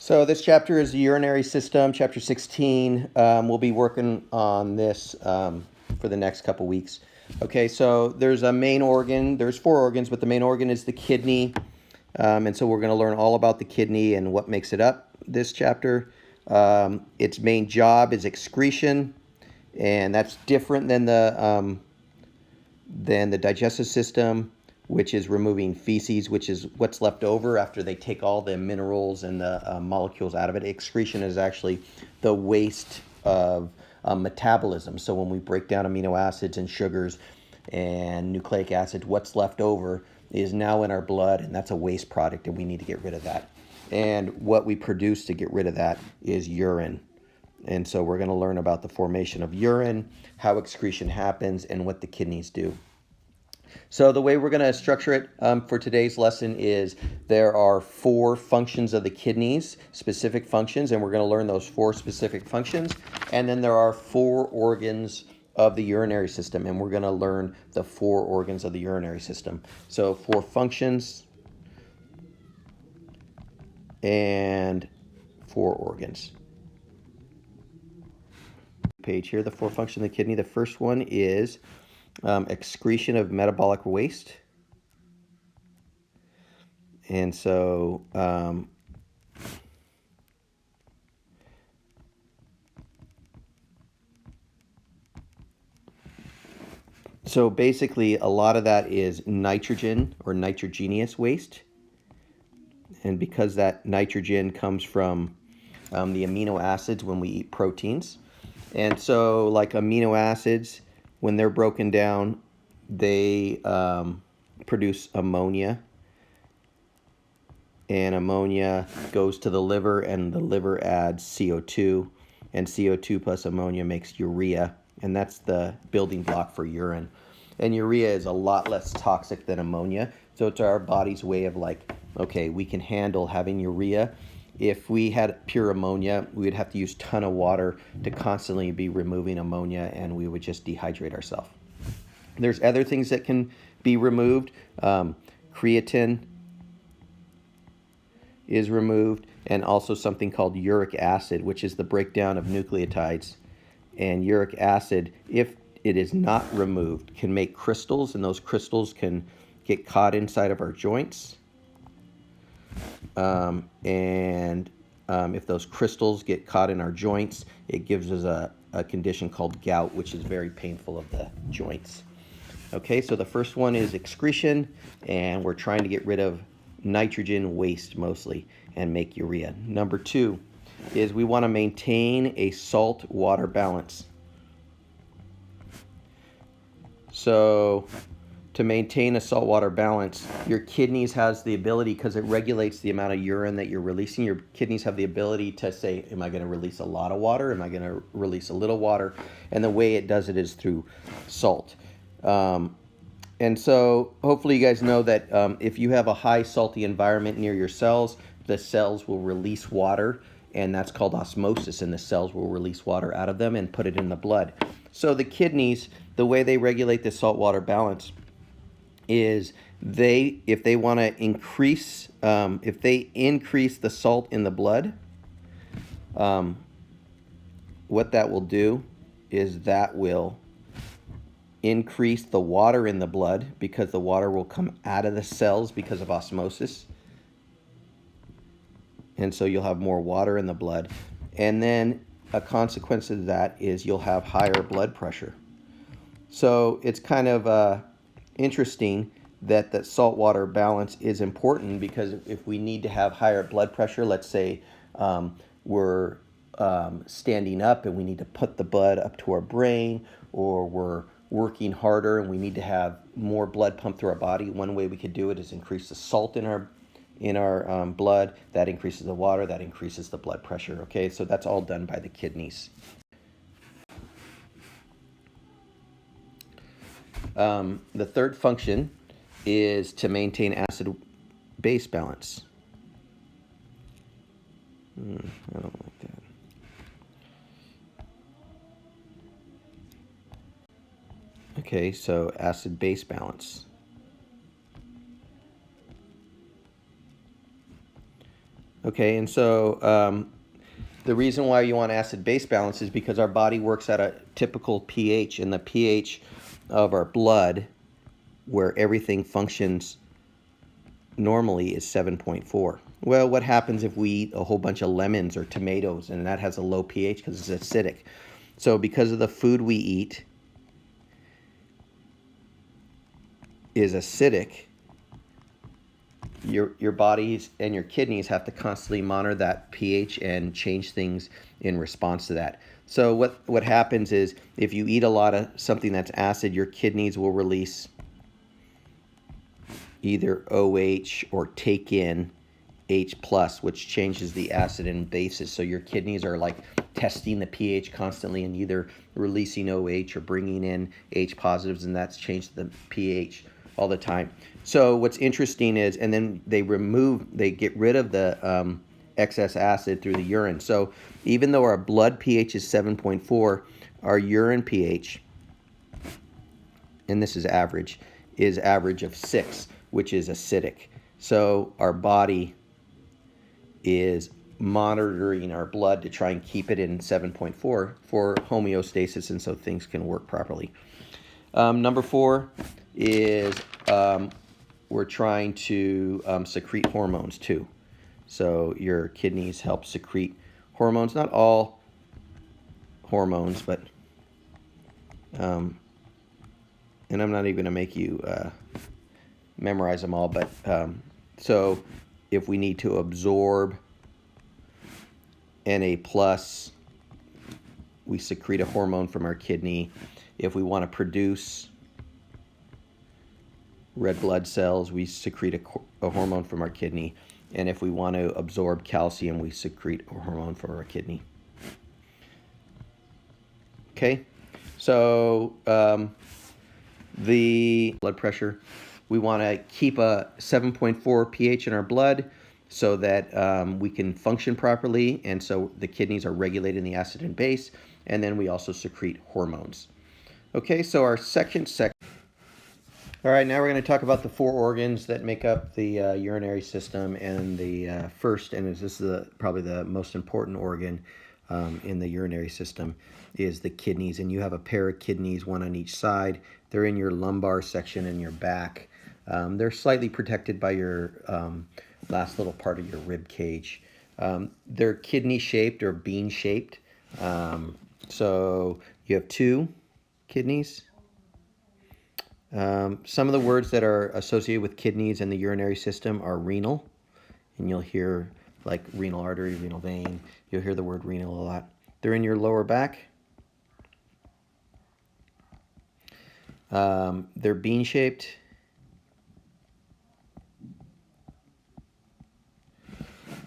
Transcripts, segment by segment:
So this chapter is the urinary system, chapter 16. We'll be working on this for the next couple weeks. Okay, so there's a main organ. There's four organs, but the main organ is the kidney. And so we're going to learn all about the kidney and what makes it up this chapter. Its main job is excretion, and that's different than the digestive system, which is removing feces, which is what's left over after they take all the minerals and the molecules out of it. Excretion is actually the waste of metabolism. So when we break down amino acids and sugars and nucleic acids, what's left over is now in our blood, and that's a waste product, and we need to get rid of that. And what we produce to get rid of that is urine. And so we're going to learn about the formation of urine, how excretion happens, and what the kidneys do. So the way we're going to structure it for today's lesson is there are four functions of the kidneys, specific functions, and we're going to learn those four specific functions. And then there are four organs of the urinary system, and we're going to learn the four organs of the urinary system. So four functions and four organs. Page here, the four functions of the kidney. The first one is excretion of metabolic waste. And so basically a lot of that is nitrogen or nitrogenous waste. And because that nitrogen comes from the amino acids when we eat proteins. And so like amino acids, when they're broken down, they produce ammonia. And ammonia goes to the liver, and the liver adds CO2. And CO2 plus ammonia makes urea. And that's the building block for urine. And urea is a lot less toxic than ammonia. So it's our body's way of like, okay, we can handle having urea. If we had pure ammonia, we would have to use a ton of water to constantly be removing ammonia, and we would just dehydrate ourselves. There's other things that can be removed. Creatine is removed, and also something called uric acid, which is the breakdown of nucleotides. And uric acid, if it is not removed, can make crystals, and those crystals can get caught inside of our joints. If those crystals get caught in our joints, it gives us a condition called gout, which is very painful of the joints. Okay, so the first one is excretion, and we're trying to get rid of nitrogen waste mostly and make urea. Number two is we want to maintain a salt-water balance. So to maintain a saltwater balance, your kidneys has the ability, because it regulates the amount of urine that you're releasing. Your kidneys have the ability to say, am I going to release a lot of water? Am I going to release a little water? And the way it does it is through salt. And so hopefully you guys know that if you have a high salty environment near your cells, the cells will release water, and that's called osmosis, and the cells will release water out of them and put it in the blood. So the kidneys, the way they regulate the saltwater balance is if they want to increase, if they increase the salt in the blood, what that will do is that will increase the water in the blood, because the water will come out of the cells because of osmosis. And so you'll have more water in the blood. And then a consequence of that is you'll have higher blood pressure. So it's kind of interesting that the saltwater balance is important, because if we need to have higher blood pressure, let's say we're standing up and we need to put the blood up to our brain, or we're working harder and we need to have more blood pumped through our body, one way we could do it is increase the salt in our blood. That increases the water, that increases the blood pressure. Okay, so that's all done by the kidneys. The third function is to maintain acid-base balance. I don't like that. Okay, so acid-base balance. Okay, and so the reason why you want acid-base balance is because our body works at a typical pH, and the pH of our blood, where everything functions normally, is 7.4. Well, what happens if we eat a whole bunch of lemons or tomatoes, and that has a low pH because it's acidic? So because of the food we eat is acidic, your bodies and your kidneys have to constantly monitor that pH and change things in response to that. So what happens is if you eat a lot of something that's acid, your kidneys will release either OH or take in H plus, which changes the acid and bases. So your kidneys are like testing the pH constantly and either releasing OH or bringing in H positives, and that's changed the pH all the time. So what's interesting is, and then they get rid of the excess acid through the urine. So even though our blood pH is 7.4, our urine pH, and this is average of 6, which is acidic. So our body is monitoring our blood to try and keep it in 7.4 for homeostasis, and so things can work properly. Number 4 is we're trying to secrete hormones too. So your kidneys help secrete hormones, not all hormones, but and I'm not even going to make you memorize them all, but so if we need to absorb Na plus, we secrete a hormone from our kidney. If we want to produce red blood cells, we secrete a hormone from our kidney. And if we want to absorb calcium, we secrete a hormone from our kidney. Okay, so the blood pressure, we want to keep a 7.4 pH in our blood so that we can function properly, and so the kidneys are regulating the acid and base, and then we also secrete hormones. Okay, so our second section. All right, now we're going to talk about the 4 organs that make up the urinary system, and the first, and this is probably the most important organ in the urinary system, is the kidneys. And you have a pair of kidneys, one on each side. They're in your lumbar section in your back. They're slightly protected by your last little part of your rib cage. They're kidney-shaped or bean-shaped. So you have 2 kidneys. Some of the words that are associated with kidneys and the urinary system are renal, and you'll hear like renal artery, renal vein. You'll hear the word renal a lot. They're in your lower back. They're bean-shaped.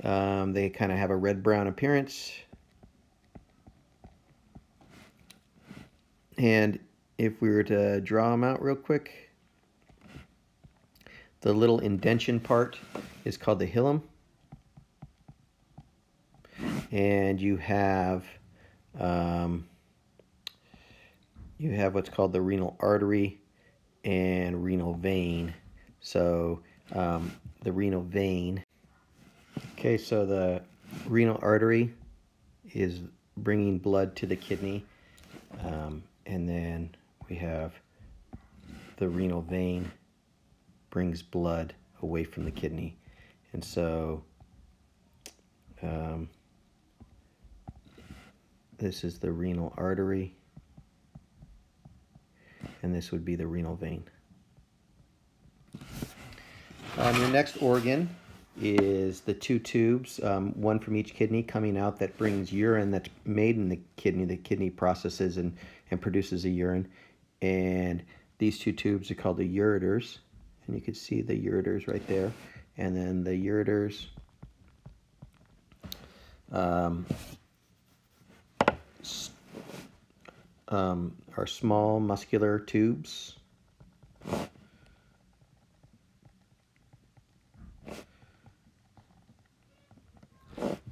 They kind of have a red-brown appearance. And if we were to draw them out real quick, the little indention part is called the hilum. And you have what's called the renal artery and renal vein. So the renal vein. Okay, so the renal artery is bringing blood to the kidney, and then we have the renal vein brings blood away from the kidney. And so this is the renal artery, and this would be the renal vein. Your next organ is the 2 tubes, one from each kidney coming out, that brings urine that's made in the kidney. The kidney processes and produces the urine. And these 2 tubes are called the ureters. And you can see the ureters right there. And then the ureters are small muscular tubes.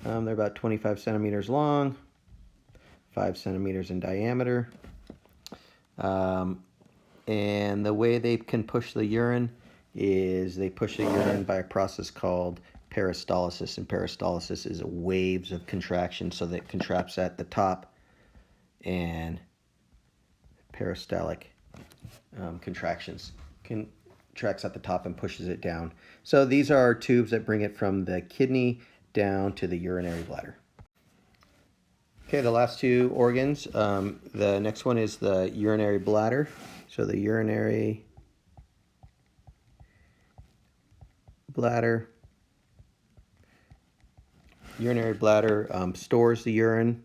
They're about 25 centimeters long, 5 centimeters in diameter. And the way they can push the urine is they push the urine by a process called peristalsis, and peristalsis is waves of contraction, so that it contracts at the top, and peristaltic contractions contracts at the top and pushes it down. So these are our tubes that bring it from the kidney down to the urinary bladder. Okay, the last two organs. The next one is the urinary bladder. So the urinary bladder stores the urine,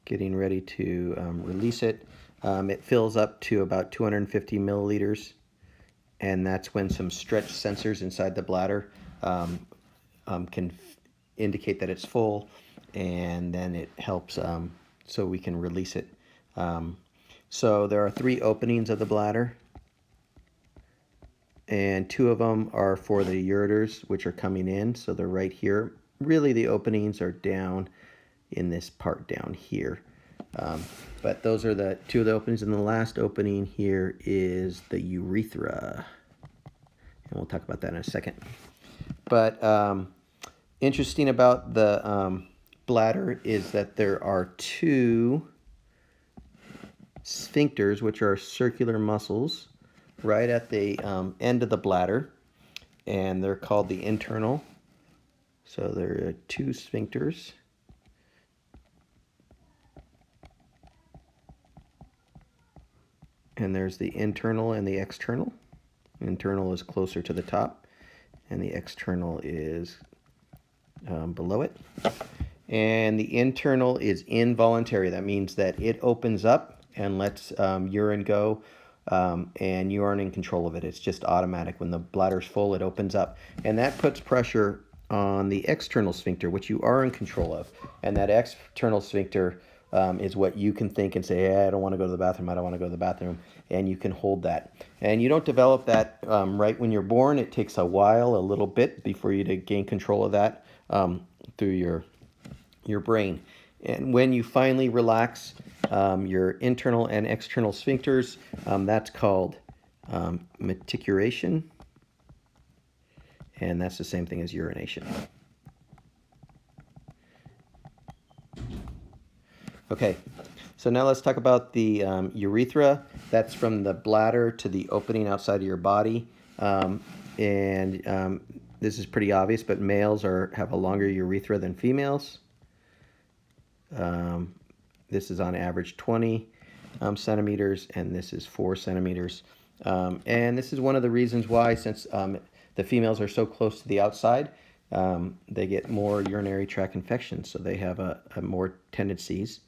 getting ready to release it. It fills up to about 250 milliliters, and that's when some stretch sensors inside the bladder can indicate that it's full, and then it helps so we can release it. So there are 3 openings of the bladder, and 2 of them are for the ureters, which are coming in, so they're right here. Really, the openings are down in this part down here. But those are the 2 of the openings, and the last opening here is the urethra, and we'll talk about that in a second. But interesting about the bladder is that there are 2 sphincters, which are circular muscles, right at the end of the bladder, and they're called the internal. So there are 2 sphincters. And there's the internal and the external. Internal is closer to the top, and the external is below it. And the internal is involuntary. That means that it opens up and lets urine go, and you aren't in control of it. It's just automatic. When the bladder's full, it opens up. And that puts pressure on the external sphincter, which you are in control of. And that external sphincter is what you can think and say, hey, I don't want to go to the bathroom, I don't want to go to the bathroom, and you can hold that. And you don't develop that right when you're born. It takes a while, a little bit, before you to gain control of that through your brain. And when you finally relax your internal and external sphincters, that's called meticulation, and that's the same thing as urination. Okay, so now let's talk about the urethra. That's from the bladder to the opening outside of your body. This is pretty obvious, but males have a longer urethra than females. This is on average 20 centimeters, and this is 4 centimeters. And this is one of the reasons why, since the females are so close to the outside, they get more urinary tract infections, so they have a more tendencies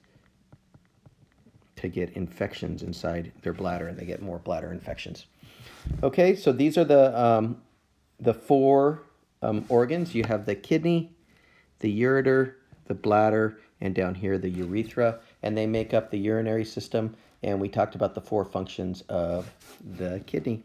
to get infections inside their bladder, and they get more bladder infections. Okay, so these are the 4 organs. You have the kidney, the ureter, the bladder, and down here the urethra, and they make up the urinary system. And we talked about the 4 functions of the kidney.